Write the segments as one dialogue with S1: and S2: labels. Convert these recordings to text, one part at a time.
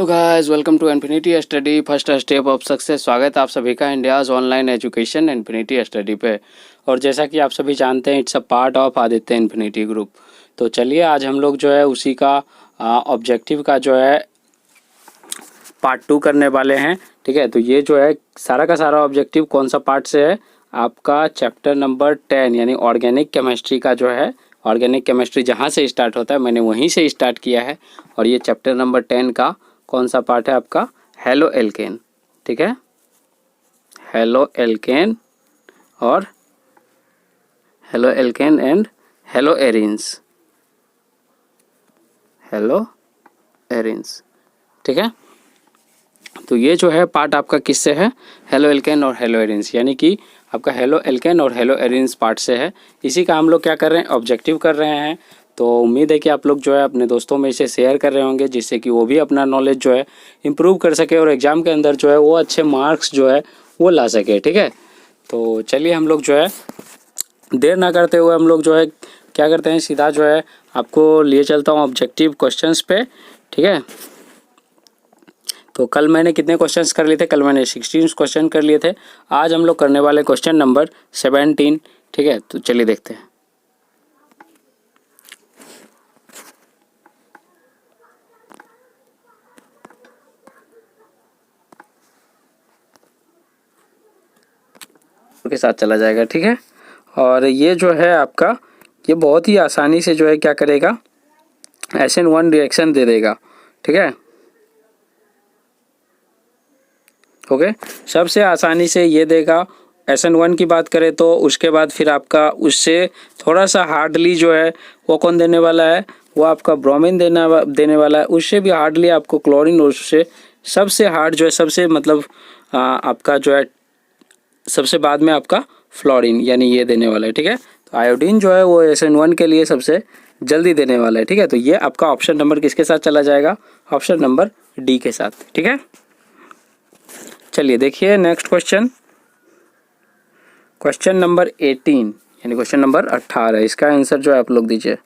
S1: Hello guys, welcome to Infinity Study first step of success. स्वागत है आप सभी का India's online education Infinity Study पे। और जैसा कि आप सभी जानते हैं, it's a part of Aditya Infinity Group. तो चलिए आज हम लोग जो है उसी का ऑब्जेक्टिव का जो है पार्ट 2 करने वाले हैं। ठीक है, तो ये जो है सारा का सारा ऑब्जेक्टिव कौन सा पार्ट से है, आपका चैप्टर नंबर 10 यानी ऑर्गेनिक केमिस्ट्री का जो है। ऑर्गेनिक केमिस्ट्री जहाँ से स्टार्ट होता है मैंने वहीं से स्टार्ट किया है। और ये चैप्टर नंबर 10 का कौन सा पार्ट है आपका, हेलो एल्केन। ठीक है, हेलो एल्केन और halo alkane and hello arenes, hello arenes. ठीक है, तो ये जो है पार्ट आपका किससे है, हेलो एल्केन और हेलो एरिन्स, यानी कि आपका हेलो एल्केन और हेलो एरिन्स पार्ट से है। इसी का हम लोग क्या कर रहे हैं, ऑब्जेक्टिव कर रहे हैं। तो उम्मीद है कि आप लोग जो है अपने दोस्तों में इसे शेयर कर रहे होंगे, जिससे कि वो भी अपना नॉलेज जो है इम्प्रूव कर सके और एग्ज़ाम के अंदर जो है वो अच्छे मार्क्स जो है वो ला सके। ठीक है, तो चलिए हम लोग जो है देर ना करते हुए हम लोग जो है क्या करते हैं, सीधा जो है आपको लिए चलता हूँ ऑब्जेक्टिव क्वेश्चंस पे। ठीक है, तो कल मैंने कितने क्वेश्चंस कर लिए थे, कल मैंने 16 क्वेश्चन कर लिए थे। आज हम लोग करने वाले क्वेश्चन नंबर 17। ठीक है, तो चलिए देखते हैं। के साथ चला जाएगा। ठीक है, और ये जो है आपका ये बहुत ही आसानी से जो है क्या करेगा, SN1 रिएक्शन दे देगा। ठीक है, ओके, सबसे आसानी से ये देगा। SN1 की बात करें तो उसके बाद फिर आपका उससे थोड़ा सा हार्डली जो है वो कौन देने वाला है, वो आपका ब्रोमीन देने वाला है। उससे भी हार्डली आपको क्लोरीन, और उससे सबसे हार्ड जो है सबसे मतलब आपका जो है सबसे बाद में आपका फ्लोरीन यानी ये देने वाला है। ठीक है, तो आयोडीन जो है वो SN1 के लिए सबसे जल्दी देने वाला है। ठीक है, तो ये आपका ऑप्शन नंबर किसके साथ चला जाएगा, ऑप्शन नंबर डी के साथ। ठीक है, चलिए देखिए नेक्स्ट क्वेश्चन, क्वेश्चन नंबर 18 यानी क्वेश्चन नंबर 18। इसका आंसर जो है आप लोग दीजिए।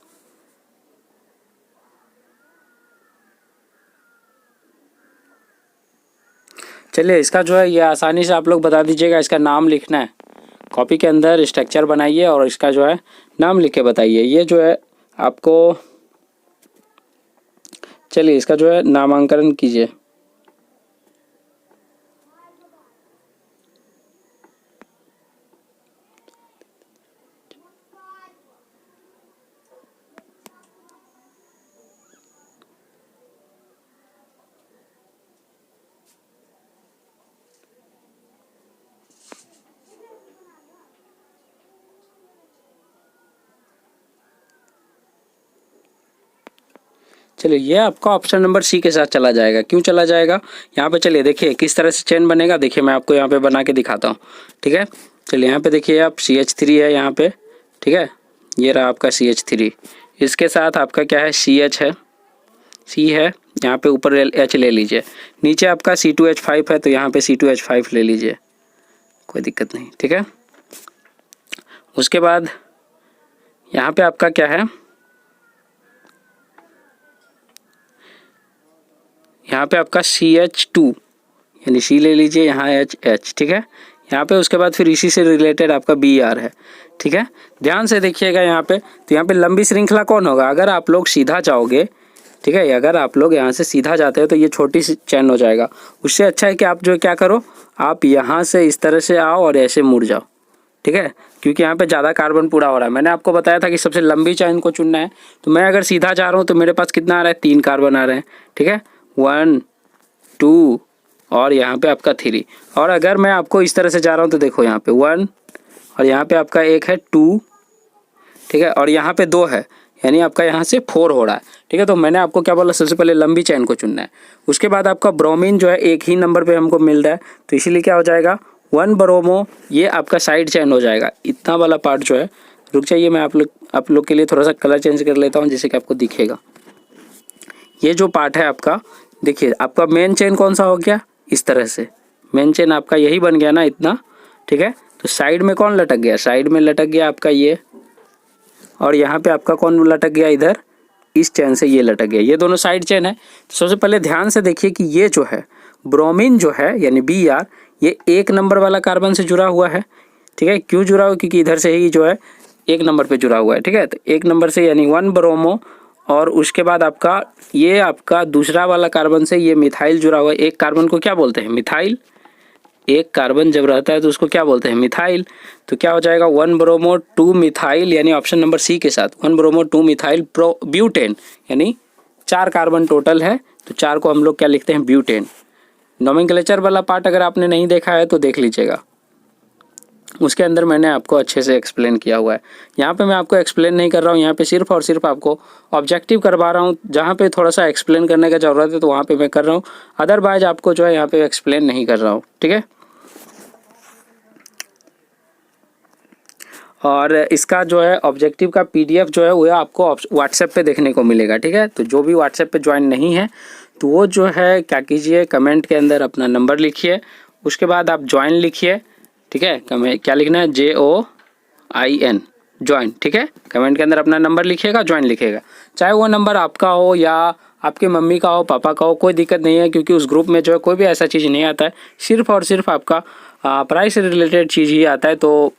S1: चलिए इसका जो है ये आसानी से आप लोग बता दीजिएगा। इसका नाम लिखना है, कॉपी के अंदर स्ट्रक्चर बनाइए और इसका जो है नाम लिख के बताइए। ये जो है आपको, चलिए इसका जो है नामांकन कीजिए। चलिए ये आपका ऑप्शन नंबर सी के साथ चला जाएगा। क्यों चला जाएगा, यहाँ पे चलिए देखिए किस तरह से चेन बनेगा। देखिए मैं आपको यहाँ पे बना के दिखाता हूँ। ठीक है, चलिए यहाँ पे देखिए आप CH3 है यहाँ पे। ठीक है, ये रहा आपका CH3, इसके साथ आपका क्या है CH है, C है, यहाँ पे ऊपर H ले लीजिए। नीचे आपका C2H5 है, तो यहाँ पे C2H5 ले लीजिए, कोई दिक्कत नहीं। ठीक है, उसके बाद यहाँ पे आपका क्या है, यहाँ पे आपका CH2 यानी C ले लीजिए, यहाँ H। ठीक है, यहाँ पे उसके बाद फिर इसी से रिलेटेड आपका Br है। ठीक है, ध्यान से देखिएगा यहाँ पे, तो यहाँ पे लंबी श्रृंखला कौन होगा, अगर आप लोग सीधा जाओगे। ठीक है, अगर आप लोग यहाँ से सीधा जाते हो तो ये छोटी सी चैन हो जाएगा। उससे अच्छा है कि आप जो क्या करो, आप यहाँ से इस तरह से आओ और ऐसे मुड़ जाओ। ठीक है, क्योंकि यहाँ पे ज़्यादा कार्बन पूरा हो रहा है। मैंने आपको बताया था कि सबसे लंबी चैन को चुनना है। तो मैं अगर सीधा जा रहा हूँ तो मेरे पास कितना आ रहा है, 3 कार्बन आ रहे हैं। ठीक है, 1 2 और यहाँ पे आपका 3। और अगर मैं आपको इस तरह से जा रहा हूँ तो देखो यहाँ पे 1 और यहाँ पे आपका 1 है 2। ठीक है, और यहाँ पे 2 है, यानी आपका यहाँ से 4 हो रहा है। ठीक है, तो मैंने आपको क्या बोला, सबसे पहले लंबी चैन को चुनना है। उसके बाद आपका ब्रोमीन जो है एक ही नंबर पे हमको मिल रहा है, तो इसीलिए क्या हो जाएगा 1 ब्रोमो, ये आपका साइड चैन हो जाएगा। इतना वाला पार्ट जो है, रुक जाइए मैं आप लोग के लिए थोड़ा सा कलर चेंज कर लेता हूँ जिससे कि आपको दिखेगा। ये जो पार्ट है आपका, देखिए आपका मेन चेन कौन सा हो गया, इस तरह से मेन चेन आपका यही बन गया ना इतना। ठीक है, तो साइड में कौन लटक गया, साइड में लटक गया आपका ये, और यहाँ पे आपका कौन लटक गया इधर, इस चैन से ये लटक गया, ये दोनों साइड चैन है। तो सबसे पहले ध्यान से देखिए कि ये जो है ब्रोमीन जो है यानी Br, ये 1 नंबर वाला कार्बन से जुड़ा हुआ है, ठीक है। क्यों जुड़ा हुआ, क्योंकि इधर से ही जो है 1 नंबर पे जुड़ा हुआ है, ठीक है। तो 1 नंबर से यानी 1 ब्रोमो, और उसके बाद आपका ये आपका दूसरा वाला कार्बन से ये मिथाइल जुड़ा हुआ है। एक कार्बन को क्या बोलते हैं, मिथाइल। एक कार्बन जब रहता है तो उसको क्या बोलते हैं, मिथाइल। तो क्या हो जाएगा 1 ब्रोमो 2 मिथाइल, यानी ऑप्शन नंबर सी के साथ 1 ब्रोमो 2 मिथाइल प्रो ब्यूटेन, यानी 4 कार्बन टोटल है, तो 4 को हम लोग क्या लिखते हैं, ब्यूटेन। नोमेनक्लेचर वाला पार्ट अगर आपने नहीं देखा है तो देख लीजिएगा, उसके अंदर मैंने आपको अच्छे से एक्सप्लेन किया हुआ है। यहाँ पे मैं आपको एक्सप्लेन नहीं कर रहा हूँ, यहाँ पे सिर्फ और सिर्फ आपको ऑब्जेक्टिव करवा रहा हूँ। जहाँ पे थोड़ा सा एक्सप्लेन करने का ज़रूरत है तो वहाँ पे मैं कर रहा हूँ, अदरवाइज आपको जो है यहाँ पे एक्सप्लेन नहीं कर रहा हूँ, ठीक है। और इसका जो है ऑब्जेक्टिव का PDF जो है वो आपको व्हाट्सएप पे देखने को मिलेगा, ठीक है। तो जो भी व्हाट्सएप पे ज्वाइन नहीं है तो वो जो है क्या कीजिए, कमेंट के अंदर अपना नंबर लिखिए, उसके बाद आप ज्वाइन लिखिए, ठीक है। क्या लिखना है, JOIN ज्वाइन, ठीक है। कमेंट के अंदर अपना नंबर लिखिएगा, ज्वाइन लिखिएगा, चाहे वो नंबर आपका हो या आपके मम्मी का हो, पापा का हो, कोई दिक्कत नहीं है, क्योंकि उस ग्रुप में जो है कोई भी ऐसा चीज़ नहीं आता है, सिर्फ और सिर्फ आपका पढ़ाई से रिलेटेड चीज़ ही आता है, तो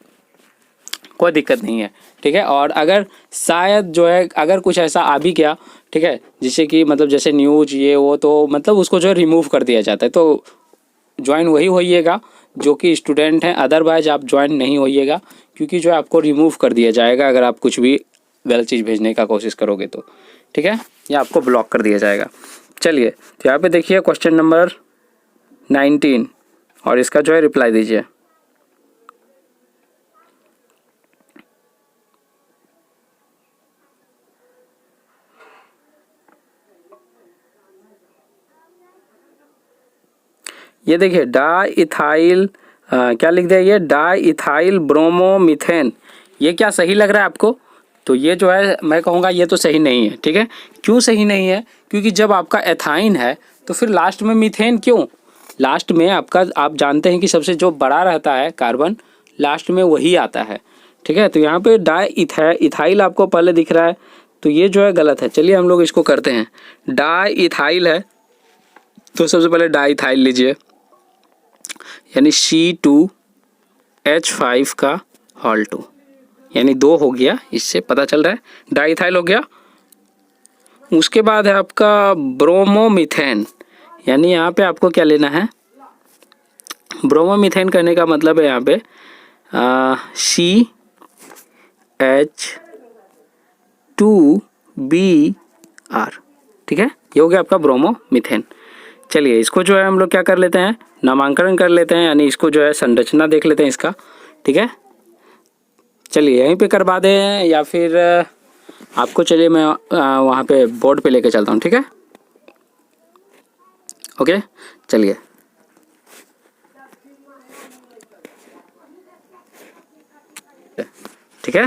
S1: कोई दिक्कत नहीं है, ठीक है। और अगर शायद जो है अगर कुछ ऐसा आ भी गया, ठीक है, जिससे कि मतलब जैसे न्यूज़ ये वो, तो मतलब उसको जो है रिमूव कर दिया जाता है, तो ज्वाइन वही होइएगा जो कि स्टूडेंट हैं, अदरवाइज आप ज्वाइन नहीं होइएगा, क्योंकि जो है आपको रिमूव कर दिया जाएगा अगर आप कुछ भी गलत चीज़ भेजने का कोशिश करोगे तो, ठीक है, या आपको ब्लॉक कर दिया जाएगा। चलिए, तो यहाँ पे देखिए क्वेश्चन नंबर 19 और इसका जो है रिप्लाई दीजिए। ये देखिए डाइथाइल क्या लिख दिया, ये डाइथाइल ब्रोमोमीथेन, ये क्या सही लग रहा है आपको? तो ये जो है मैं कहूँगा ये तो सही नहीं है, ठीक है। क्यों सही नहीं है? क्योंकि जब आपका एथाइन है तो फिर लास्ट में मीथेन क्यों? लास्ट में आपका, आप जानते हैं कि सबसे जो बड़ा रहता है कार्बन लास्ट में वही आता है, ठीक है। तो यहाँ पे डाइथाइल आपको पहले दिख रहा है, तो ये जो है गलत है। चलिए हम लोग इसको करते हैं, डाइथाइल है तो सबसे पहले डाइथाइल लीजिए, यानी C2H5 का हॉल 2, यानी 2 हो गया, इससे पता चल रहा है डाइथाइल हो गया। उसके बाद है आपका ब्रोमोमीथेन, यानी यहाँ पे आपको क्या लेना है, ब्रोमोमीथेन करने का मतलब है यहाँ पे CH2Br, ठीक है, ये हो गया आपका ब्रोमोमीथेन। चलिए इसको जो है हम लोग क्या कर लेते हैं, नामांकन कर लेते हैं, यानी इसको जो है संरचना देख लेते हैं इसका, ठीक है। चलिए यहीं पे करवा दें या फिर आपको, चलिए मैं वहाँ पे बोर्ड पे लेके चलता हूँ, ठीक है। ओके चलिए, ठीक है।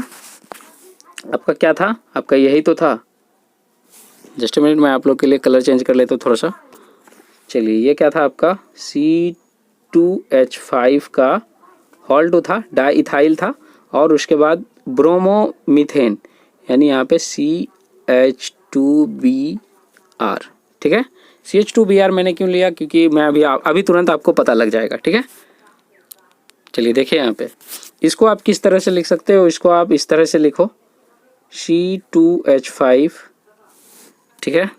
S1: आपका क्या था, आपका यही तो था। जस्ट मिनट, मैं आप लोग के लिए कलर चेंज कर लेता हूँ थोड़ा सा। चलिए ये क्या था आपका, C2H5 का हॉल 2 था, डाइथाइल था, और उसके बाद ब्रोमोमीथेन, यानी यहाँ पे CH2Br, ठीक है। CH2Br मैंने क्यों लिया, क्योंकि मैं अभी तुरंत आपको पता लग जाएगा, ठीक है। चलिए देखिए यहाँ पे, इसको आप किस तरह से लिख सकते हो, इसको आप इस तरह से लिखो C2H5, ठीक है,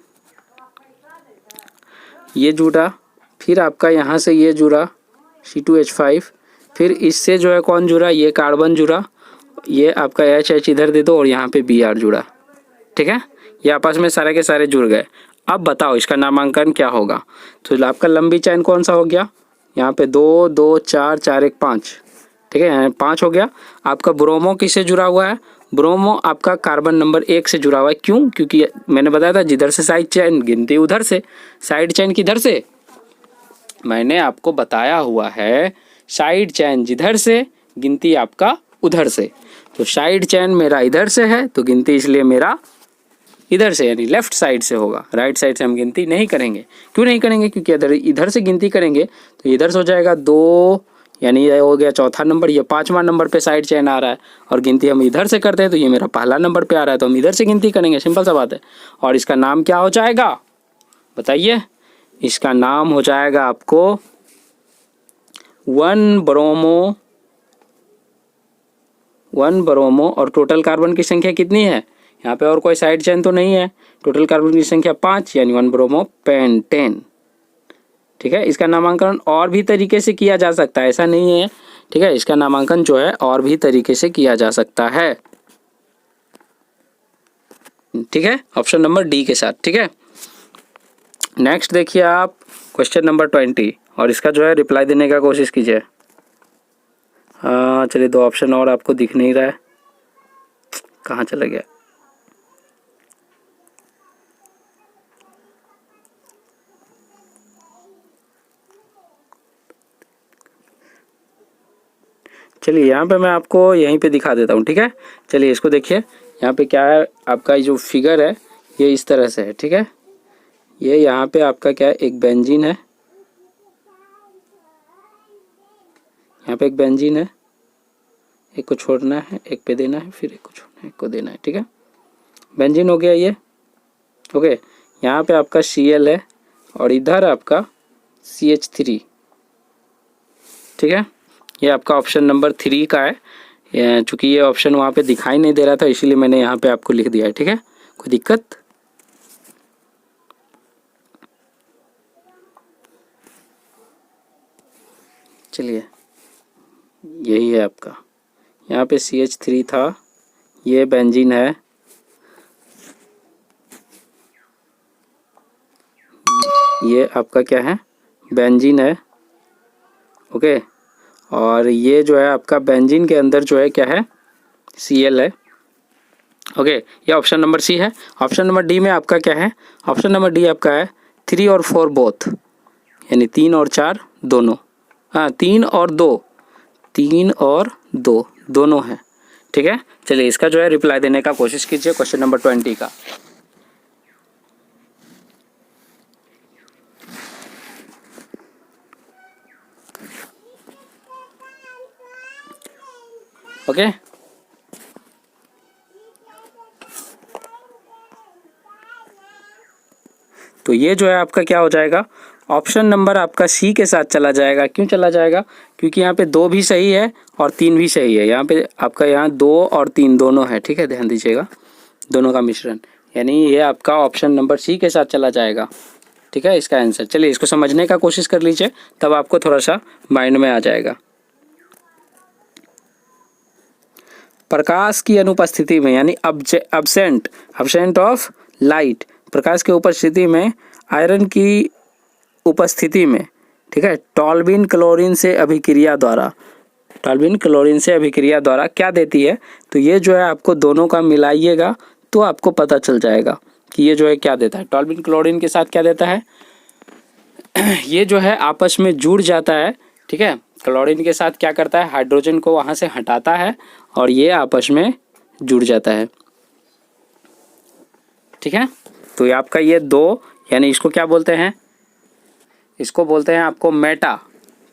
S1: ये जुड़ा, फिर आपका यहाँ से ये जुड़ा C2H5, फिर इससे जो है कौन जुड़ा, ये कार्बन जुड़ा, ये आपका H इधर दे दो और यहाँ पे Br जुड़ा, ठीक है। ये आपस में सारे के सारे जुड़ गए। अब बताओ इसका नामांकन क्या होगा। तो आपका लंबी चैन कौन सा हो गया, यहाँ पे 2 2 4 4 1 5, ठीक है, यहाँ 5 हो गया। आपका ब्रोमो किससे जुड़ा हुआ है, ब्रोमो आपका कार्बन नंबर 1 से जुड़ा हुआ है। क्यों? क्योंकि मैंने बताया था जिधर से साइड चैन गिनती उधर से, साइड चैन किधर से, मैंने आपको बताया हुआ है साइड चैन जिधर से गिनती आपका उधर से। तो साइड चैन मेरा इधर से है तो गिनती इसलिए मेरा इधर से, यानी लेफ्ट साइड से होगा, राइट साइड से हम गिनती नहीं करेंगे। क्यों नहीं करेंगे? क्योंकि इधर से गिनती करेंगे तो इधर से हो जाएगा 2, यानी ये हो गया चौथा नंबर, ये 5वां नंबर पे साइड चेन आ रहा है और गिनती हम इधर से करते हैं तो ये मेरा पहला नंबर पे आ रहा है तो हम इधर से गिनती करेंगे, सिंपल सा बात है। और इसका नाम क्या हो जाएगा बताइए, इसका नाम हो जाएगा आपको 1 ब्रोमो और टोटल कार्बन की संख्या कितनी है, यहाँ पे और कोई साइड चेन तो नहीं है, टोटल कार्बन की संख्या 5 यानी 1 ब्रोमो पेंटेन। ठीक है, इसका नामांकन और भी तरीके से किया जा सकता है, ऐसा नहीं है। ठीक है, इसका नामांकन जो है और भी तरीके से किया जा सकता है। ठीक है, ऑप्शन नंबर डी के साथ। ठीक है, नेक्स्ट देखिए आप क्वेश्चन नंबर 20 और इसका जो है रिप्लाई देने का कोशिश कीजिए। हाँ चलिए, 2 ऑप्शन और आपको दिख नहीं रहा है, कहाँ चला गया। चलिए यहाँ पे मैं आपको यहीं पे दिखा देता हूँ। ठीक है, चलिए इसको देखिए, यहाँ पे क्या है, आपका जो फिगर है ये इस तरह से है। ठीक है, ये यहाँ पे आपका क्या है, एक बेंजीन है, यहाँ पे एक बेंजीन है, एक को छोड़ना है, एक पे देना है, फिर एक को छोड़ना है, एक को देना है। ठीक है, बेंजीन हो गया ये। ओके, यहाँ पे आपका Cl है और इधर आपका CH3। ठीक है, ये आपका ऑप्शन नंबर 3 का है, चूँकि ये ऑप्शन वहाँ पे दिखाई नहीं दे रहा था इसीलिए मैंने यहाँ पे आपको लिख दिया है। ठीक है, कोई दिक्कत। चलिए यही है आपका, यहाँ पे CH3 था, ये बेंजीन है, ये आपका क्या है, बेंजीन है। ओके, और ये जो है आपका बेंजीन के अंदर जो है क्या है, Cl है। ओके, ये ऑप्शन नंबर सी है। ऑप्शन नंबर डी में आपका क्या है, ऑप्शन नंबर डी आपका है 3 और 4 बोथ, यानी 3 और 4 दोनों। हाँ, 3 और 2, 3 और 2 दोनों हैं। ठीक है, चलिए इसका जो है रिप्लाई देने का कोशिश कीजिए क्वेश्चन नंबर 20 का। ओके, तो ये जो है आपका क्या हो जाएगा, ऑप्शन नंबर आपका सी के साथ चला जाएगा। क्यों चला जाएगा, क्योंकि यहाँ पे 2 भी सही है और 3 भी सही है। यहाँ पे आपका यहाँ 2 और 3 दोनों है। ठीक है, ध्यान दीजिएगा, दोनों का मिश्रण, यानी ये आपका ऑप्शन नंबर सी के साथ चला जाएगा। ठीक है, इसका आंसर। चलिए इसको समझने का कोशिश कर लीजिए, तब आपको थोड़ा सा माइंड में आ जाएगा। प्रकाश की अनुपस्थिति में, यानी अब्सेंट ऑफ लाइट, प्रकाश के उपस्थिति में आयरन की उपस्थिति में, ठीक है, टॉल्बिन क्लोरीन से अभिक्रिया द्वारा क्या देती है, तो ये जो है आपको दोनों का मिलाइएगा तो आपको पता चल जाएगा कि ये जो है क्या देता है। टॉल्बिन क्लोरीन के साथ क्या देता है, ये जो है आपस में जुड़ जाता है। ठीक है, क्लोरीन के साथ क्या करता है, हाइड्रोजन को वहाँ से हटाता है और ये आपस में जुड़ जाता है। ठीक है, तो ये आपका ये 2, यानी इसको क्या बोलते हैं, इसको बोलते हैं आपको मेटा।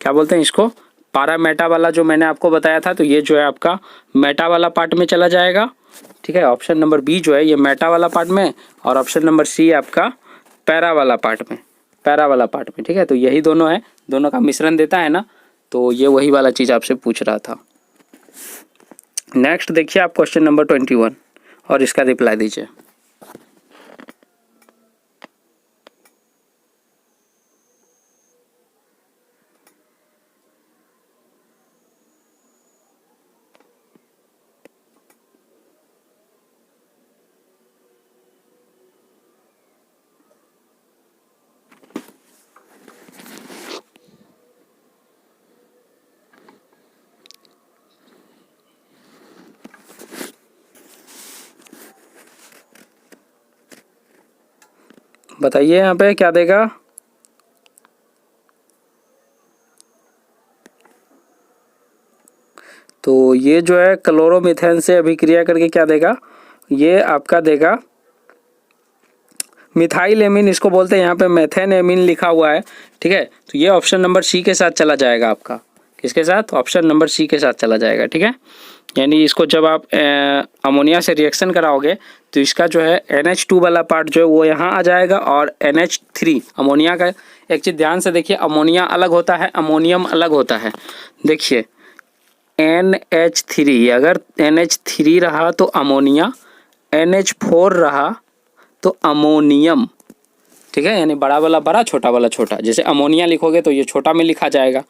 S1: क्या बोलते हैं इसको, पारा मेटा वाला जो मैंने आपको बताया था, तो ये जो है आपका मेटा वाला पार्ट में चला जाएगा। ठीक है, ऑप्शन नंबर बी जो है ये मेटा वाला पार्ट में, और ऑप्शन नंबर सी आपका पैरा वाला पार्ट में। ठीक है, तो यही दोनों है, दोनों का मिश्रण देता है ना, तो ये वही वाला चीज़ आपसे पूछ रहा था। नेक्स्ट देखिए आप क्वेश्चन नंबर 21 और इसका रिप्लाई दीजिए। बताइए यहाँ पे क्या देगा, तो ये जो है क्लोरोमीथेन से अभिक्रिया करके क्या देगा, ये आपका देगा मिथाइल एमीन, इसको बोलते हैं, यहाँ पे मेथेन एमीन लिखा हुआ है। ठीक है, तो ये ऑप्शन नंबर सी के साथ चला जाएगा आपका, किसके साथ, ऑप्शन नंबर सी के साथ चला जाएगा। ठीक है, यानी इसको जब आप अमोनिया से रिएक्शन कराओगे तो इसका जो है NH2 वाला पार्ट जो है वो यहाँ आ जाएगा और NH3 अमोनिया का, एक चीज़ ध्यान से देखिए, अमोनिया अलग होता है, अमोनियम अलग होता है। देखिए NH3, अगर NH3 रहा तो अमोनिया, NH4 रहा तो अमोनियम। ठीक है, यानी बड़ा वाला बड़ा, छोटा वाला छोटा। जैसे अमोनिया लिखोगे तो ये छोटा में लिखा जाएगा,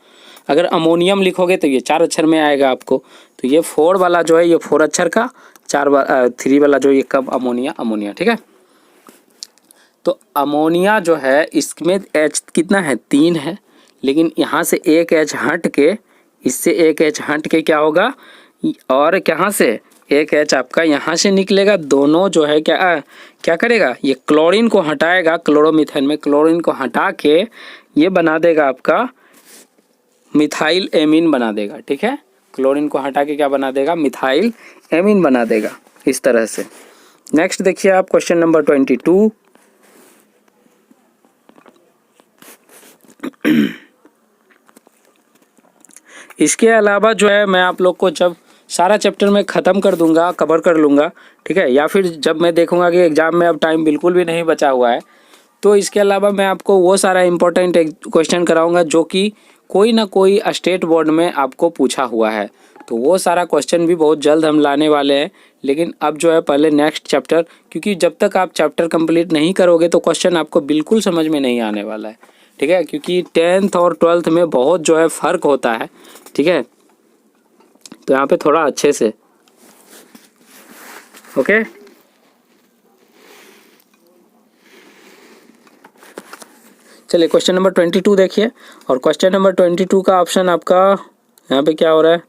S1: अगर अमोनियम लिखोगे तो ये 4 अक्षर में आएगा आपको। तो ये 4 वाला जो है ये 4 अक्षर का, 3 वाला जो ये कब, अमोनिया अमोनिया। ठीक है, तो अमोनिया जो है इसमें H कितना है, 3 है, लेकिन यहाँ से एक H हट के, इससे एक H हट के क्या होगा, और कहाँ से एक H आपका यहाँ से निकलेगा। दोनों जो है क्या करेगा, ये क्लोरीन को हटाएगा, क्लोरोमीथेन में क्लोरीन को हटा के ये बना देगा आपका मिथाइल एमीन बना देगा। ठीक है, क्लोरीन को हटा के क्या बना देगा, मिथाइल एमीन बना देगा, इस तरह से। नेक्स्ट देखिए आप क्वेश्चन नंबर 22। इसके अलावा जो है मैं आप लोग को जब सारा चैप्टर में ख़त्म कर दूंगा, कवर कर लूँगा, ठीक है, या फिर जब मैं देखूंगा कि एग्ज़ाम में अब टाइम बिल्कुल भी नहीं बचा हुआ है, तो इसके अलावा मैं आपको वो सारा इम्पोर्टेंट क्वेश्चन कराऊंगा जो कि कोई ना कोई स्टेट बोर्ड में आपको पूछा हुआ है। तो वो सारा क्वेश्चन भी बहुत जल्द हम लाने वाले हैं। लेकिन अब जो है पहले नेक्स्ट चैप्टर, क्योंकि जब तक आप चैप्टर कंप्लीट नहीं करोगे तो क्वेश्चन आपको बिल्कुल समझ में नहीं आने वाला है। ठीक है, क्योंकि 10th और 12th में बहुत जो है फ़र्क होता है। ठीक है, तो यहाँ पे थोड़ा अच्छे से, ओके। चलिए क्वेश्चन नंबर 22 देखिए, और क्वेश्चन नंबर 22 का ऑप्शन आपका यहाँ पे क्या हो रहा है,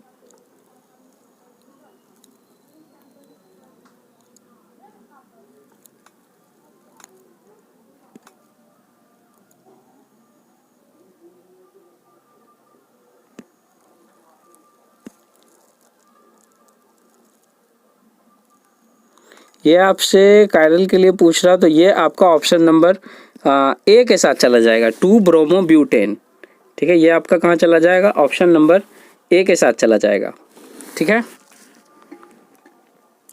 S1: ये आपसे कायरल के लिए पूछ रहा, तो ये आपका ऑप्शन नंबर ए के साथ चला जाएगा, 2 ब्रोमो ब्यूटेन। ठीक है, ये आपका कहाँ चला जाएगा, ऑप्शन नंबर ए के साथ चला जाएगा। ठीक है,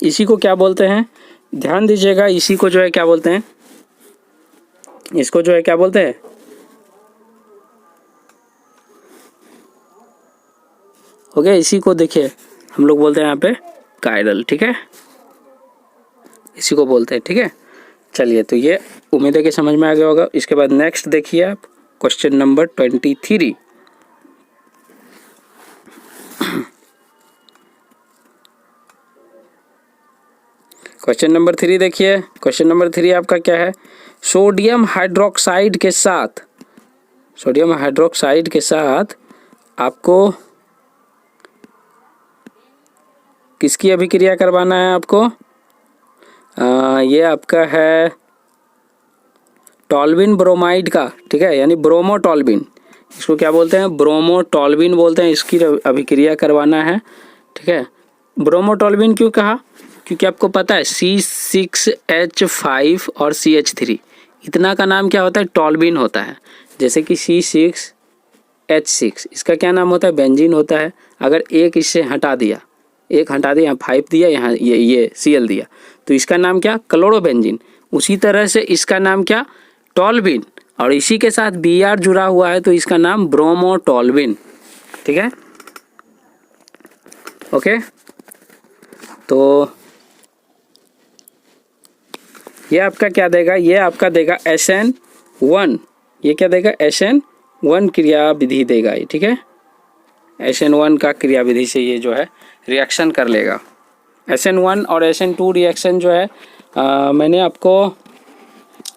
S1: इसी को क्या बोलते हैं, ध्यान दीजिएगा, इसी को जो है क्या बोलते हैं, इसको जो है क्या बोलते हैं, ओके, इसी को देखिए हम लोग बोलते हैं यहाँ पे कायरल। ठीक है, इसी को बोलते हैं। ठीक है, चलिए, तो ये उम्मीद है कि समझ में आ गया होगा। इसके बाद नेक्स्ट देखिए आप क्वेश्चन नंबर 23। क्वेश्चन नंबर 3 देखिए, क्वेश्चन नंबर 3 आपका क्या है, सोडियम हाइड्रोक्साइड के साथ आपको किसकी अभिक्रिया करवाना है आपको, ये आपका है टॉल्विन ब्रोमाइड का। ठीक है, यानी ब्रोमोटॉल्विन, इसको क्या बोलते हैं, ब्रोमोटॉल्विन बोलते हैं, इसकी अभिक्रिया करवाना है। ठीक है, ब्रोमोटॉल्विन क्यों कहा, क्योंकि आपको पता है C6H5 और CH3 इतना का नाम क्या होता है, टॉल्विन होता है। जैसे कि C6H6 इसका क्या नाम होता है, बेंजीन होता है। अगर एक इससे हटा दिया, एक हटा दिया, यहाँ 5 दिया, यहाँ ये Cl दिया, तो इसका नाम क्या, क्लोरोबेंजीन। उसी तरह से इसका नाम क्या, टॉल्विन, और इसी के साथ Br जुड़ा हुआ है तो इसका नाम ब्रोमोटॉल्विन। ठीक है, ओके। तो ये आपका क्या देगा, ये आपका देगा SN1, ये क्या देगा, SN1 क्रिया विधि देगा ये। ठीक है, SN1 का क्रिया विधि से ये जो है रिएक्शन कर लेगा। SN1 और SN2 रिएक्शन जो है मैंने आपको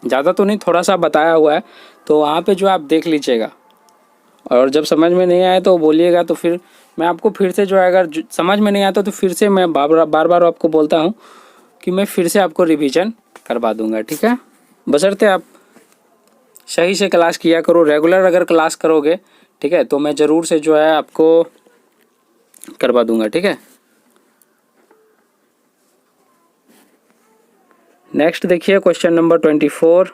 S1: ज़्यादा तो नहीं, थोड़ा सा बताया हुआ है, तो वहाँ पे जो आप देख लीजिएगा, और जब समझ में नहीं आए तो बोलिएगा, तो फिर मैं आपको फिर से जो है, अगर समझ में नहीं आता तो फिर से मैं बार बार आपको बोलता हूँ कि मैं फिर से आपको रिवीजन करवा दूँगा। ठीक है, बशर्ते आप सही से क्लास किया करो, रेगुलर अगर क्लास करोगे, ठीक है, तो मैं ज़रूर से जो है आपको करवा दूँगा। ठीक है, नेक्स्ट देखिए क्वेश्चन नंबर 24।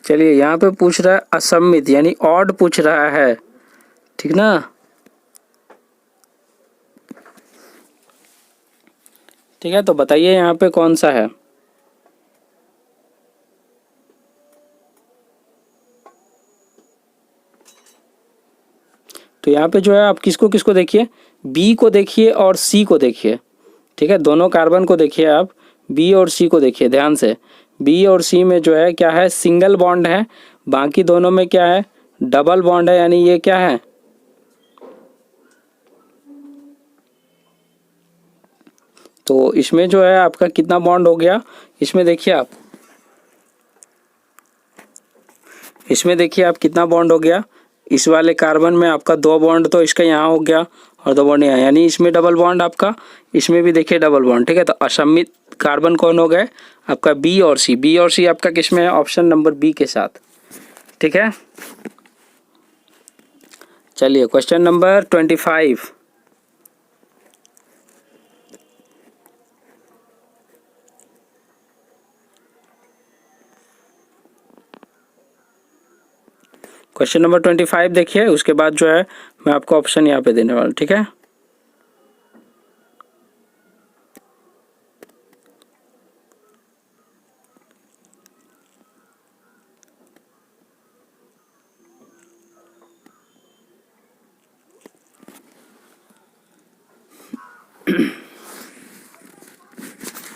S1: चलिए यहाँ पे पूछ रहा है असममित यानी ऑड पूछ रहा है, ठीक ना। ठीक है, तो बताइए यहाँ पे कौन सा है। तो यहाँ पे जो है आप किसको किसको देखिए, बी को देखिए और सी को देखिए, ठीक है। दोनों कार्बन को देखिए आप, बी और सी को देखिए ध्यान से। बी और सी में जो है क्या है, सिंगल बॉन्ड है, बाकी दोनों में क्या है, डबल बॉन्ड है, यानी ये क्या है, तो इसमें जो है आपका कितना बॉन्ड हो गया, इसमें देखिए आप, इसमें देखिए आप कितना बॉन्ड हो गया, इस वाले कार्बन में आपका 2 बॉन्ड, तो इसका यहाँ हो गया और 2 बॉन्ड यहाँ, यानी इसमें डबल बॉन्ड आपका, इसमें भी देखिए डबल बॉन्ड, ठीक है। तो असममित कार्बन कौन हो गए आपका, बी और सी। बी और सी आपका किस में है, ऑप्शन नंबर बी के साथ, ठीक है। चलिए क्वेश्चन नंबर 25। क्वेश्चन नंबर 25 देखिए, उसके बाद जो है मैं आपको ऑप्शन यहाँ पे देने वाला हूँ, ठीक है।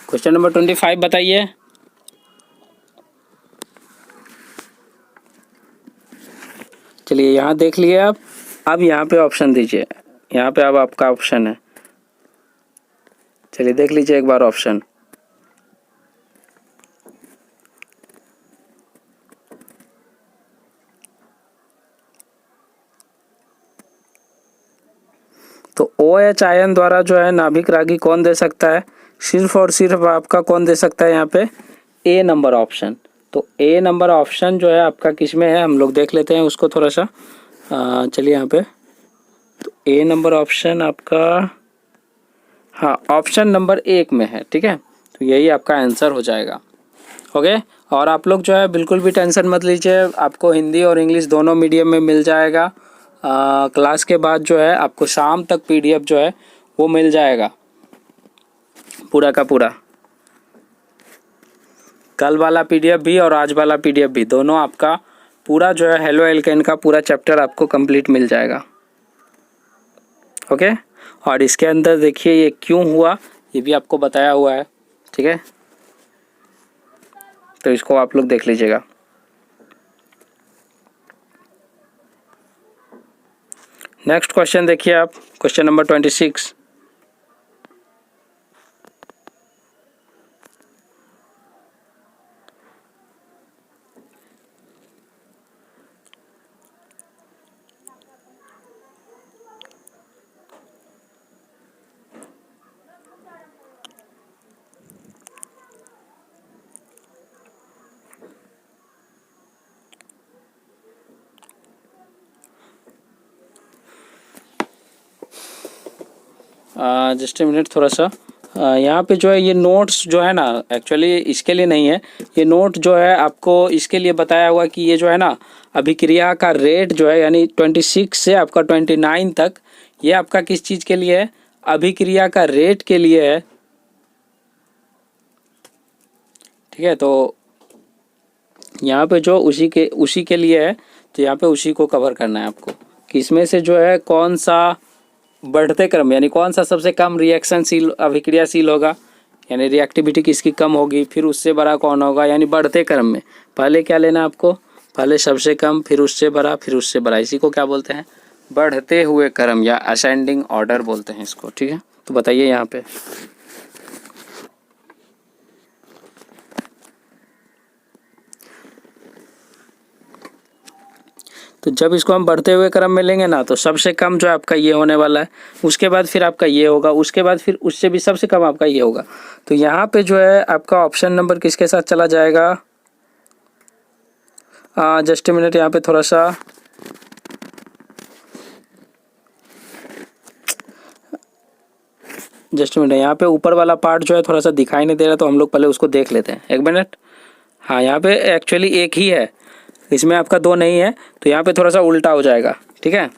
S1: क्वेश्चन नंबर 25 बताइए। चलिए यहाँ देख लिए आप, अब यहाँ पे ऑप्शन दीजिए, यहाँ पे अब आपका ऑप्शन है, चलिए देख लीजिए एक बार ऑप्शन। तो OH आयन द्वारा जो है नाभिक रागी कौन दे सकता है, सिर्फ और सिर्फ आपका कौन दे सकता है यहाँ पे, ए नंबर ऑप्शन। तो ए नंबर ऑप्शन जो है आपका किस में है, हम लोग देख लेते हैं उसको थोड़ा सा। चलिए यहाँ पे, तो ए नंबर ऑप्शन आपका, हाँ ऑप्शन नंबर 1 में है, ठीक है। तो यही आपका आंसर हो जाएगा, ओके। और आप लोग जो है बिल्कुल भी टेंशन मत लीजिए, आपको हिंदी और इंग्लिश दोनों मीडियम में मिल जाएगा। क्लास के बाद जो है आपको शाम तक PDF जो है वो मिल जाएगा पूरा का पूरा। कल वाला PDF भी और आज वाला PDF भी, दोनों आपका पूरा जो है हेलो एल्केन का पूरा चैप्टर आपको कंप्लीट मिल जाएगा, ओके। और इसके अंदर देखिए ये क्यों हुआ ये भी आपको बताया हुआ है, ठीक है। तो इसको आप लोग देख लीजिएगा। नेक्स्ट क्वेश्चन देखिए आप, क्वेश्चन नंबर 26। जस्ट मिनट, थोड़ा सा यहाँ पे जो है ये नोट्स जो है ना, एक्चुअली इसके लिए नहीं है, ये नोट जो है आपको इसके लिए बताया हुआ कि ये जो है ना अभिक्रिया का रेट जो है, यानी 26 से आपका 29 तक, ये आपका किस चीज़ के लिए है, अभिक्रिया का रेट के लिए है, ठीक है। तो यहाँ पे जो उसी के लिए है, तो यहाँ पे उसी को कवर करना है आपको कि इसमें से जो है कौन सा बढ़ते क्रम, यानी कौन सा सबसे कम रिएक्शनशील अभिक्रियाशील होगा, यानी रिएक्टिविटी किसकी कम होगी, फिर उससे बड़ा कौन होगा, यानी बढ़ते क्रम में पहले क्या लेना आपको, पहले सबसे कम, फिर उससे बड़ा, फिर उससे बड़ा, इसी को क्या बोलते हैं, बढ़ते हुए क्रम या असेंडिंग ऑर्डर बोलते हैं इसको, ठीक है। तो बताइए यहाँ पे, तो जब इसको हम बढ़ते हुए क्रम में लेंगे ना, तो सबसे कम जो आपका ये होने वाला है, उसके बाद फिर आपका ये होगा, उसके बाद फिर उससे भी सबसे कम आपका ये होगा। तो यहाँ पे जो है आपका ऑप्शन नंबर किसके साथ चला जाएगा, जस्ट मिनट, यहाँ पे थोड़ा सा जस्ट मिनट, यहाँ पे ऊपर वाला पार्ट जो है थोड़ा सा दिखाई नहीं दे रहा, तो हम लोग पहले उसको देख लेते हैं, एक मिनट। हाँ यहाँ पे एक्चुअली एक ही है, इसमें आपका 2 नहीं है, तो यहाँ पे थोड़ा सा उल्टा हो जाएगा, ठीक है।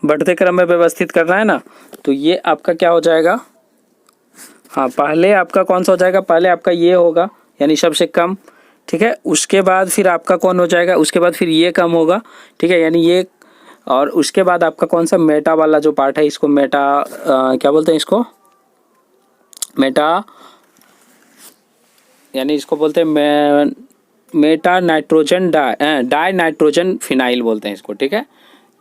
S1: बढ़ते क्रम में व्यवस्थित करना है ना, तो ये आपका क्या हो जाएगा, हाँ पहले आपका कौन सा हो जाएगा, पहले आपका ये होगा यानी सबसे कम, ठीक है। उसके बाद फिर आपका कौन हो जाएगा, उसके बाद फिर ये कम होगा, ठीक है, यानी ये, और उसके बाद आपका कौन सा मेटा वाला जो पार्ट है, इसको मेटा क्या बोलते हैं, इसको मेटा, यानी इसको बोलते हैं Meta nitrogen die nitrogen phenyl बोलते हैं इसको, ठीक है।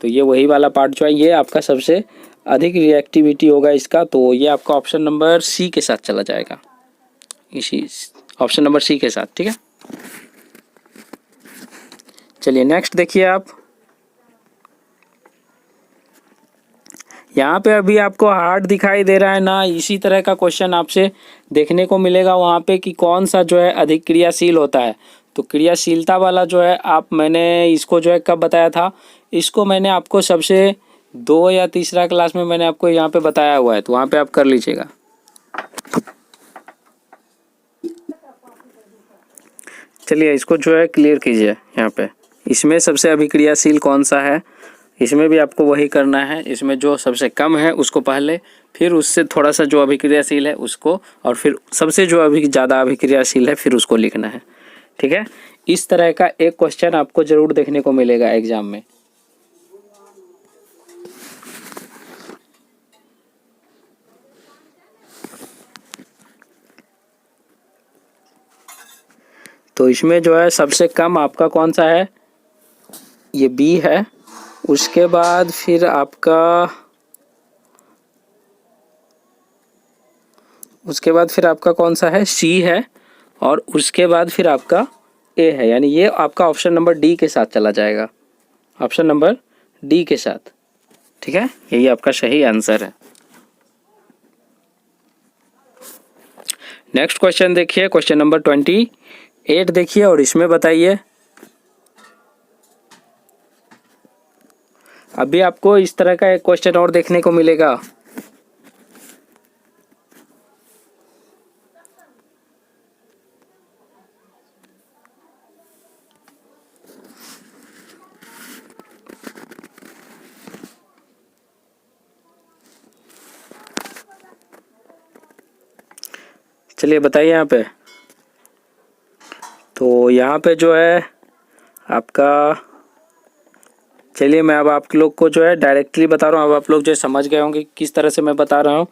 S1: तो ये वही वाला पार्ट जो है, ये आपका सबसे अधिक रिएक्टिविटी होगा इसका, तो ये आपका ऑप्शन नंबर सी के साथ चला जाएगा, इसी ऑप्शन नंबर सी के साथ, ठीक है। चलिए नेक्स्ट देखिए आप, यहाँ पे अभी आपको हार्ड दिखाई दे रहा है ना, इसी तरह का क्वेश्चन आपसे देखने को मिलेगा वहाँ पे कि कौन सा जो है अधिक क्रियाशील होता है। तो क्रियाशीलता वाला जो है मैंने इसको जो है कब बताया था, इसको मैंने आपको सबसे 2 या तीसरा क्लास में मैंने आपको यहाँ पे बताया हुआ है, तो वहाँ पे आप कर लीजिएगा। चलिए इसको जो है क्लियर कीजिए यहाँ पे, इसमें सबसे अभिक्रियाशील कौन सा है, इसमें भी आपको वही करना है, इसमें जो सबसे कम है उसको पहले, फिर उससे थोड़ा सा जो अभिक्रियाशील है उसको, और फिर सबसे जो अभी ज़्यादा अभिक्रियाशील है फिर उसको लिखना है, ठीक है। इस तरह का एक क्वेश्चन आपको ज़रूर देखने को मिलेगा एग्जाम में। तो इसमें जो है सबसे कम आपका कौन सा है, ये बी है, उसके बाद फिर आपका कौन सा है, सी है, और उसके बाद फिर आपका ए है, यानी ये आपका ऑप्शन नंबर डी के साथ चला जाएगा, ऑप्शन नंबर डी के साथ, ठीक है, यही आपका सही आंसर है। नेक्स्ट क्वेश्चन देखिए, क्वेश्चन नंबर 28 देखिए, और इसमें बताइए, अभी आपको इस तरह का एक क्वेश्चन और देखने को मिलेगा। चलिए बताइए यहाँ पे, तो यहाँ पे जो है आपका, चलिए मैं अब आप लोग को जो है डायरेक्टली बता रहा हूँ, अब आप लोग जो समझ गए होंगे किस तरह से मैं बता रहा हूँ,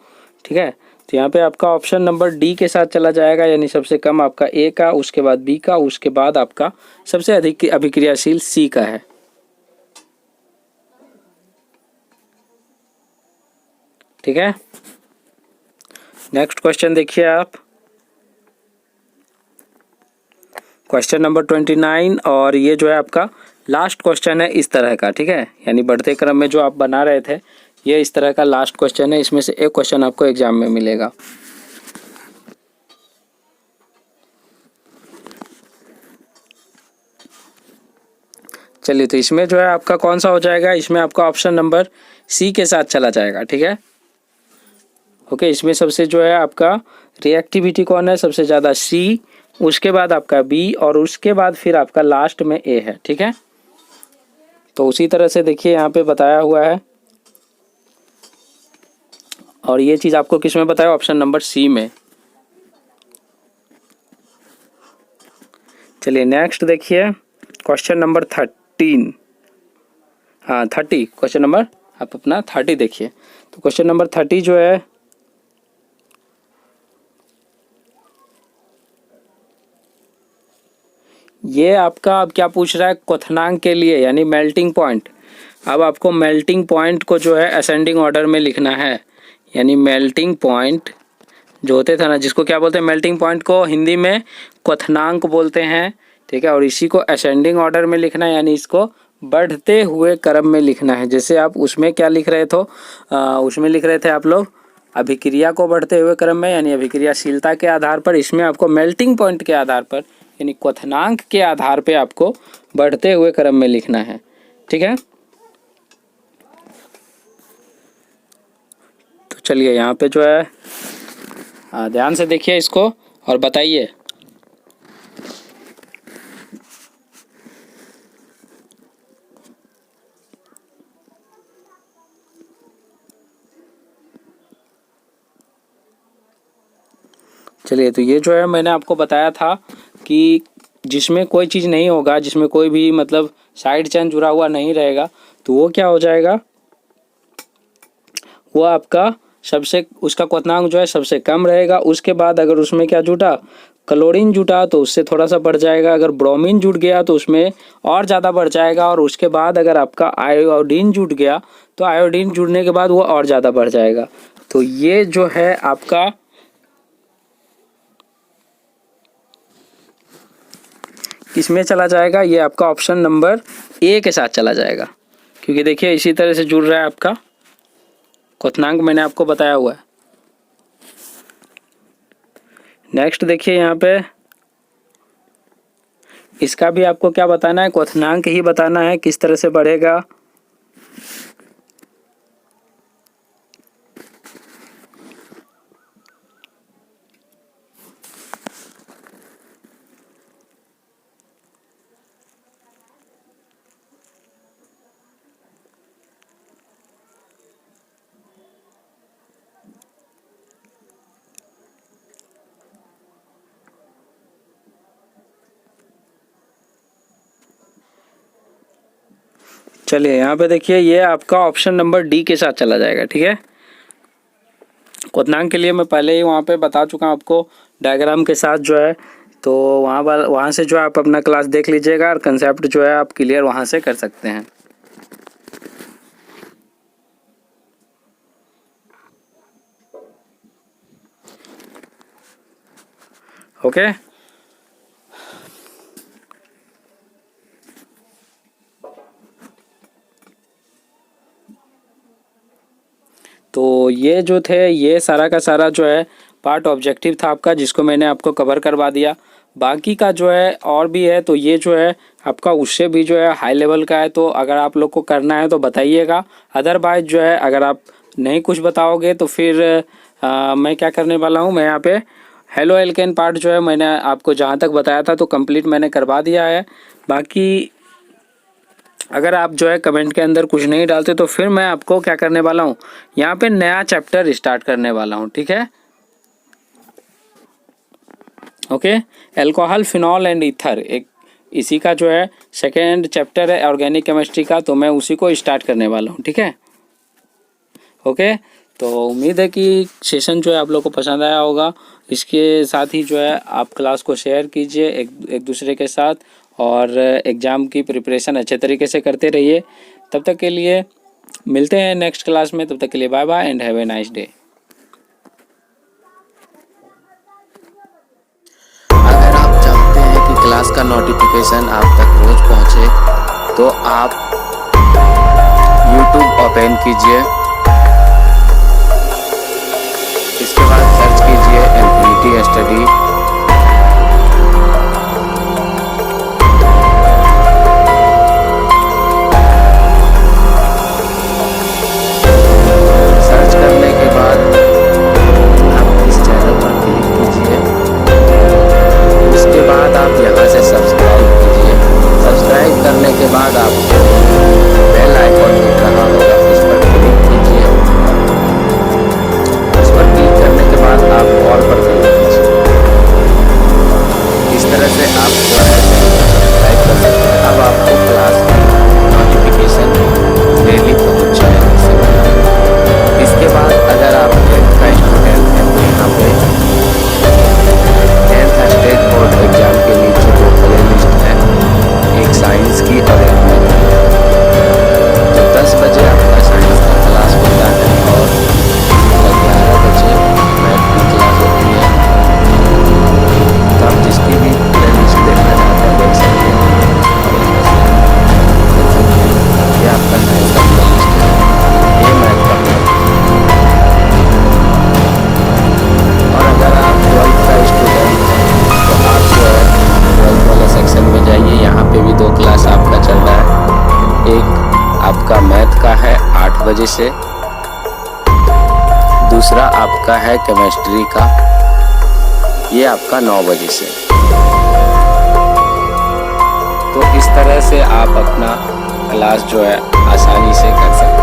S1: ठीक है। तो यहाँ पे आपका ऑप्शन नंबर डी के साथ चला जाएगा, यानी सबसे कम आपका ए का, उसके बाद बी का, उसके बाद आपका सबसे अधिक अभिक्रियाशील सी का है, ठीक है। नेक्स्ट क्वेश्चन देखिए आप, क्वेश्चन नंबर 29, और ये जो है आपका लास्ट क्वेश्चन है इस तरह का, ठीक है, यानी बढ़ते क्रम में जो आप बना रहे थे ये इस तरह का लास्ट क्वेश्चन है, इसमें से एक क्वेश्चन आपको एग्जाम में मिलेगा। चलिए तो इसमें जो है आपका कौन सा हो जाएगा, इसमें आपका ऑप्शन नंबर सी के साथ चला जाएगा, ठीक है। ओके, इसमें सबसे जो है आपका रिएक्टिविटी कौन है, सबसे ज़्यादा सी, उसके बाद आपका बी, और उसके बाद फिर आपका लास्ट में ए है, ठीक है। तो उसी तरह से देखिए यहाँ पे बताया हुआ है, और ये चीज़ आपको किस में बताया, ऑप्शन नंबर सी में। चलिए नेक्स्ट देखिए, क्वेश्चन नंबर 13, हाँ 30, क्वेश्चन नंबर आप अपना 30 देखिए। तो क्वेश्चन नंबर 30 जो है, ये आपका अब क्या पूछ रहा है, क्वथनांक के लिए यानी मेल्टिंग पॉइंट। अब आपको मेल्टिंग पॉइंट को जो है असेंडिंग ऑर्डर में लिखना है, यानी मेल्टिंग पॉइंट जो होते थे ना, जिसको क्या बोलते हैं, मेल्टिंग पॉइंट को हिंदी में क्वथनांक बोलते हैं, ठीक है। और इसी को असेंडिंग ऑर्डर में लिखना है, यानी इसको बढ़ते हुए क्रम में लिखना है। जैसे आप उसमें क्या लिख रहे थे, उसमें लिख रहे थे आप लोग अभिक्रिया को बढ़ते हुए क्रम में, यानी अभिक्रियाशीलता के आधार पर, इसमें आपको मेल्टिंग पॉइंट के आधार पर यानी क्वथनांक के आधार पे आपको बढ़ते हुए क्रम में लिखना है, ठीक है। तो चलिए यहाँ पे जो है ध्यान से देखिए इसको, और बताइए। चलिए, तो ये जो है मैंने आपको बताया था कि जिसमें कोई चीज़ नहीं होगा, जिसमें कोई भी मतलब साइड चेन जुड़ा हुआ नहीं रहेगा, तो वो क्या हो जाएगा, वो आपका सबसे उसका क्वथनांक जो है सबसे कम रहेगा। उसके बाद अगर उसमें क्या जुटा, क्लोरीन जुटा, तो उससे थोड़ा सा बढ़ जाएगा। अगर ब्रोमीन जुट गया तो उसमें और ज़्यादा बढ़ जाएगा। और उसके बाद अगर आपका आयोडीन जुट गया तो आयोडीन जुड़ने के बाद वो और ज़्यादा बढ़ जाएगा। तो ये जो है आपका किसमें चला जाएगा, ये आपका ऑप्शन नंबर ए के साथ चला जाएगा, क्योंकि देखिए इसी तरह से जुड़ रहा है आपका क्वथनांक, मैंने आपको बताया हुआ है। नेक्स्ट देखिए यहाँ पे, इसका भी आपको क्या बताना है, क्वथनांक ही बताना है, किस तरह से बढ़ेगा। चलिए यहाँ पे देखिए, ये आपका ऑप्शन नंबर डी के साथ चला जाएगा। ठीक है, क्वथनांक के लिए मैं पहले ही वहाँ पे बता चुका हूँ आपको डायग्राम के साथ जो है, तो वहाँ से जो है आप अपना क्लास देख लीजिएगा और कंसेप्ट जो है आप क्लियर वहाँ से कर सकते हैं। ओके, तो ये जो थे, ये सारा का सारा जो है पार्ट ऑब्जेक्टिव था आपका, जिसको मैंने आपको कवर करवा दिया। बाकी का जो है और भी है, तो ये जो है आपका उससे भी जो है हाई लेवल का है, तो अगर आप लोग को करना है तो बताइएगा। अदरवाइज जो है अगर आप नहीं कुछ बताओगे तो फिर मैं क्या करने वाला हूँ, मैं यहाँ पे हेलो एल्केन पार्ट जो है मैंने आपको जहाँ तक बताया था तो कंप्लीट मैंने करवा दिया है। बाकी अगर आप जो है कमेंट के अंदर कुछ नहीं डालते तो फिर मैं आपको क्या करने वाला हूँ, यहाँ पे नया चैप्टर स्टार्ट करने वाला हूँ। ठीक है, okay, alcohol, phenol and ether, एक इसी का जो है सेकेंड चैप्टर है ऑर्गेनिक केमिस्ट्री का, तो मैं उसी को स्टार्ट करने वाला हूँ। ठीक है, ओके, तो उम्मीद है कि सेशन जो है आप लोग को पसंद आया होगा। इसके साथ ही जो है आप क्लास को शेयर कीजिए एक दूसरे के साथ, और एग्ज़ाम की प्रिपरेशन अच्छे तरीके से करते रहिए। तब तक के लिए मिलते हैं नेक्स्ट क्लास में, तब तक के लिए bye bye and have a nice day.
S2: अगर आप चाहते हैं कि क्लास का नोटिफिकेशन आप तक रोज पहुंचे, तो आप YouTube ओपन कीजिए, इसके बाद सर्च कीजिए इन्फिनिटी स्टडी। सर्च करने के बाद आप इस चैनल पर क्लिक कीजिए, उसके बाद आप यहाँ से सब्सक्राइब कीजिए। सब्सक्राइब करने के बाद आपको बेल आइकॉन दिख रहा होगा, उस पर क्लिक कीजिए। उस पर क्लिक करने के बाद आप ऑल पर क्लिक कीजिए। इस तरह से आप जो है सब्सक्राइब कर सकते हैं। अब आपको क्लास का नोटिफिकेशन डेली पहुँच जाएगा। इसके बाद अगर आप 10th का स्टूडेंट हैं तो यहाँ पे 10th स्टेट बोर्ड एग्जाम के नीचे 2 प्ले लिस्ट है, एक साइंस की और एक मैथ की। तो 10 बजे आपका साइंस का क्लास होता है और 11 बजे मैथ की क्लास होती है। तो आप जिसकी भी प्ले लिस्ट देखना चाहते हैं देख सकते हैं। ये आपका साइंस का प्ले लिस्ट है, ये मैथ का प्ले लिस्ट है। और अगर आप 12th का स्टूडेंट हैं तो आप जो है 12th वाले सेक्शन में जाइए, यहाँ पे भी 2 क्लास आपका चल रहा है। एक आपका मैथ का है 8 बजे से, दूसरा आपका है केमिस्ट्री का ये आपका 9 बजे से। तो इस तरह से आप अपना क्लास जो है आसानी से कर सकते हैं।